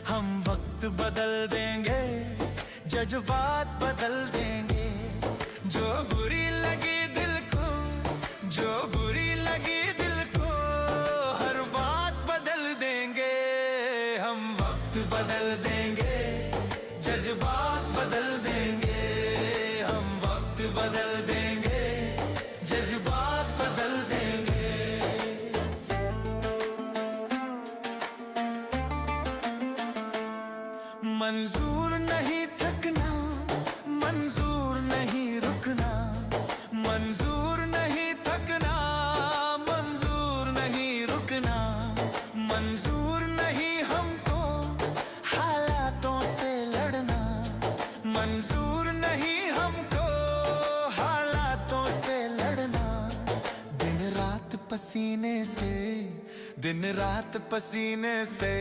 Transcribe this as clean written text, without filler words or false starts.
हम वक्त बदल देंगे, जज्बात बदल देंगे। जो बुरी लगी दिल को, जो बुरी लगी दिल को, हर बात बदल देंगे। हम वक्त बदल देंगे, जज्बात बदल देंगे। हम वक्त बदल देंगे, जज्बात बदल देंगे। मंजूर नहीं थकना, मंजूर नहीं रुकना, मंजूर नहीं थकना, मंजूर नहीं रुकना। मंजूर नहीं हमको हालातों से लड़ना, मंजूर नहीं हमको हालातों से लड़ना। दिन रात पसीने से, दिन रात पसीने से